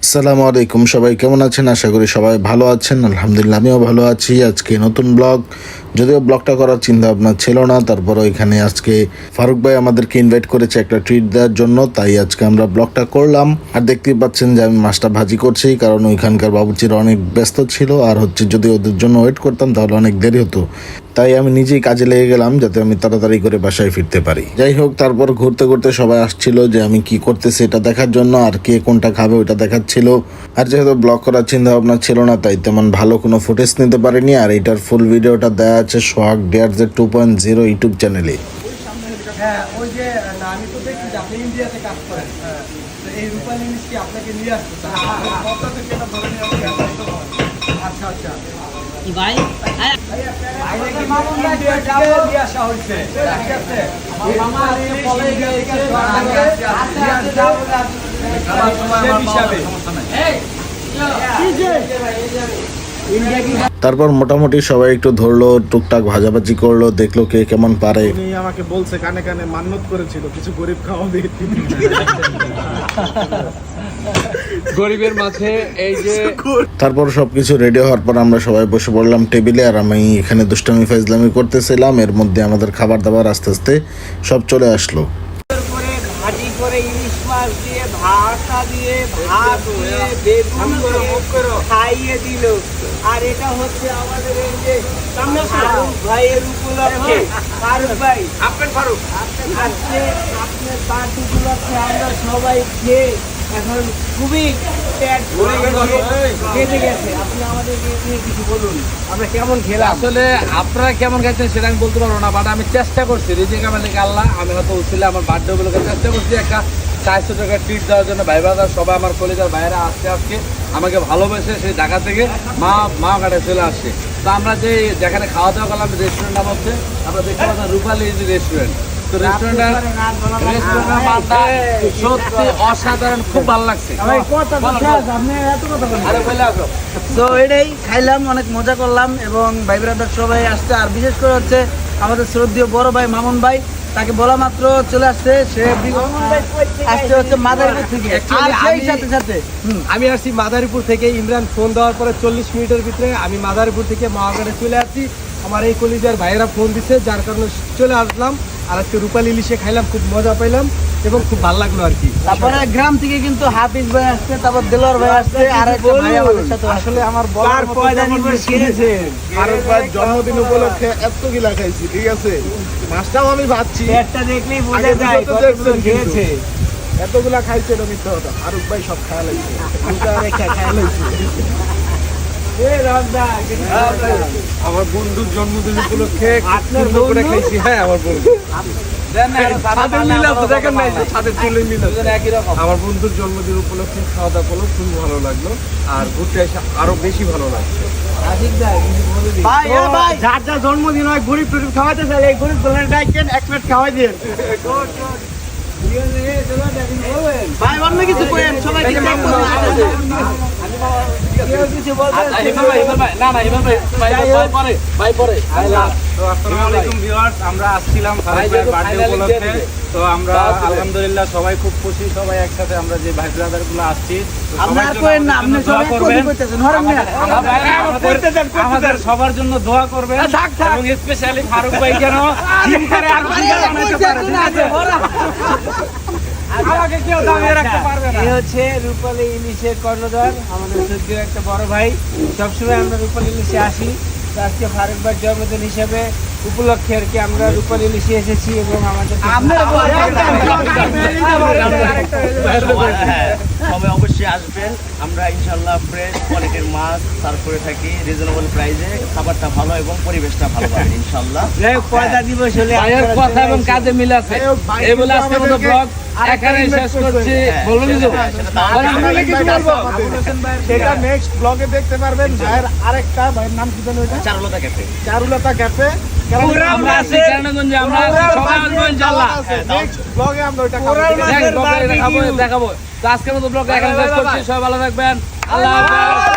আসসালামু আলাইকুম, সবাই কেমন আছেন? আশা করি সবাই ভালো আছেন। আলহামদুলিল্লাহ আমিও ভালো আছি। আজকে নতুন ব্লগ, যদিও ব্লগটা করার চিন্তা ভাবনা ছিল না, তারপরও এখানে আজকে ফারুক ভাই আমাদেরকে ইনভাইট করেছে একটা ট্রিট দেওয়ার জন্য, তাই আজকে আমরা ব্লগটা করলাম। আর দেখতেই পাচ্ছেন যে আমি মাছটা ভাজি করছি, কারণ ওইখানকার বাবুর্চিরা অনেক ব্যস্ত ছিল, আর যদি ওদের জন্য ওয়েট করতাম তাহলে অনেক দেরি হতো, তাই আমি নিজেই কাজে লেগে গেলাম যাতে আমি তাড়াতাড়ি করে বাসায় ফিরতে পারি। যাই হোক, তারপর ঘুরতে ঘুরতে সবাই আসছিল যে আমি কি করতেছি এটা দেখার জন্য, আর কে কোনটা খাবে ওটা দেখাচ্ছিল। আর যেহেতু ব্লগ করার চিন্তা ভাবনা ছিল না, তাই তেমন ভালো কোনো ফুটেজ নিতে পারিনি। আর এটার ফুল ভিডিওটা দেওয়া আছে সোহাগ ডেয়ারজ 2.0 ইউটিউব চ্যানেলে। হ্যাঁ, ওই যে আমি তো দেখি যে আপনি ইন্ডিয়াতে কাজ করেন, তো এই রূপালী ইলিশ কি আপনাকে নিয়ে আসতে আচ্ছা আচ্ছা ভাই মামুন ভাই নিয়ে আসা হয়েছে, ঠিক আছে। আমার মামা আজকে পলাই গেছে তারপর মোটামুটি সবাই একটু ধরলো, টুকটাক ভাজাভাজি করলো, দেখলো কে কেমন পারে। উনি আমাকে বলছে কানে কানে মান্নত করেছিল কিছু গরিব খাওয়াবে। গরিবের মাঝে এই যে তারপর সবকিছু রেডি হওয়ার পর আমরা সবাই বসে পড়লাম টেবিলে, আর আমি এখানে দুষ্টামি ফাইজলামি করতেছিলাম। এর মধ্যে আমাদের খাবার দাবার আস্তে আস্তে সব চলে আসলো। ভাজি করে ইলিশ মাছ দিয়ে ভাতটা দিয়ে ভাত দিয়ে বেগুন দিয়ে খাইয়ে দিল। আর এটা হচ্ছে আমাদের এই যে ফারুক ভাইয়ের উপলক্ষে। ফারুক ভাই আপনার আজকে আপনার পার্টি উপলক্ষে আমরা সবাই খেয়ে এখন খুবই পেট কেটে গেছে। আপনি আমাদেরকে নিয়ে কিছু বলুন, আমরা কেমন খেলাম। আসলে আপনারা কেমন খাইছেন সেটা আমি বলতে পারবো না, বাট আমি চেষ্টা করছি রিজিক মালিক আল্লাহ, আমি হয়তো উঠছিলে আমার বার্থডে উপলক্ষে চেষ্টা করছি একটা 400 টাকা ট্রিট দেওয়ার জন্য। ভাই বাজার সবাই আমার কলেজের বাইরে আসছে, আজকে আমাকে ভালোবেসে সেই ঢাকা থেকে মা কাটে চলে আসছে। তো আমরা যে যেখানে খাওয়া দাওয়া করলাম রেস্টুরেন্ট নাম হচ্ছে, আমরা দেখতে পাচ্ছি রূপালী রেস্টুরেন্ট। তো রেস্টুরেন্টের মানটা সত্যি অসাধারণ, খুব ভালো লাগছে। তো এটাই খাইলাম, অনেক মজা করলাম এবং ভাই ব্রাদার সবাই আসছে। আর বিশেষ করে হচ্ছে আমাদের শ্রদ্ধেয় বড় ভাই মামুন ভাই, তাকে বলা মাত্র চলে আসছে। সে আসছে হচ্ছে মাদারীপুর থেকে। আর সেই সাথে সাথে আমি আসছি মাদারীপুর থেকে। ইমরান ফোন দেওয়ার পরে 40 মিনিটের ভিতরে আমি মাদারীপুর থেকে মহাগাড়ে চলে আসছি। আমার এই কলিজার ভাইয়েরা ফোন দিচ্ছে, যার কারণে চলে আসলাম। আর আজকে রূপালী ইলিশে খাইলাম, খুব মজা পাইলাম এবং খুব ভালো লাগলো আর কি। তারপরে গ্রাম থেকে কিন্তু হাফিজ ভাই আসছে, তারপর দেলোয়ার ভাই আসছে, আর একটা ভাই আমাদের সাথে আসলে আমার ফারুক ভাইয়ের জন্মদিন উপলক্ষে এতগুলা খাইছি, ঠিক আছে। মাছটাও আমি ভাবছি পেটটা দেখলেই বোঝা যায় কতগুলো খেয়েছে। এতগুলা খাইছে, এটা মিথ্যা কথা। ফারুক ভাই সব খাওয়া লাগছে, খাওয়া লাগছে। আমার বন্ধুর জন্মদিন উপলক্ষে সুন্দর করে খাইছি। হ্যাঁ, আমার বন্ধু আমার বন্ধুর জন্মদিন উপলক্ষে খাওয়া দাওয়া করলো, খুব ভালো লাগলো। আর ঘুরতে এসে আরো বেশি ভালো লাগছে। যার যার জন্মদিন হয় গরিব টরিব খাওয়াতে চাই, এই গরিব দলের ডাইকেন এক প্লেট খাওয়াই দিয়ে ভাই। অন্য কিছু করেন, সবাই আমরা আসছিলাম বার্থডে উপলক্ষে। তো আমরা আলহামদুলিল্লাহ সবাই খুব খুশি, সবাই একসাথে আমরা যে ভাই ব্রাদার গুলো আসছি। আমাদের সবার জন্য দোয়া করবেন এবং স্পেশালি ফারুক ভাই যেন আমাকে কেউ দামিয়ে রাখতে পারবে না। এই হচ্ছে রূপালী ইলিশের কর্ণধার, আমাদের সত্যিও একটা বড় ভাই। সবসময় আমরা রূপালী ইলিশে আসি, তো আজকে ফারুক ভাইয়ের জন্মদিন হিসেবে উপলক্ষে আর কি আমরা রূপালী ইলিশে এসেছি এবং আমাদের সবাই অবশ্যই আসবেন। আমরা ইনশাল্লাহ ফ্রেশ কোয়ালিটির মাছ সার্ভ করে থাকি রিজনেবল প্রাইসে। খাবারটা ভালো এবং পরিবেশটা ভালো পাবেন ইনশাল্লাহ। পয়দা দিবস হলে ভাইয়ের কথা এবং কাজে মিল আছে। এই বলে আজকের মতো ব্লগ এখানে শেষ করছি। বলুন সেটা নেক্সট ব্লগে দেখতে পারবেন। ভাইয়ের আরেকটা ভাইয়ের নাম কি জানো? এটা চারুলতা ক্যাফে। চারুলতা ক্যাফে। আমরা আছি কেরানীগঞ্জে, আমরা সবাই আসবো ইনশাআল্লাহ। নেক্সট ব্লগে আমরা ওটা দেখাবো। তো আজকের মতো ব্লগ এখানে শেষ করছি। সবাই ভালো থাকবেন। আল্লাহ হাফেজ।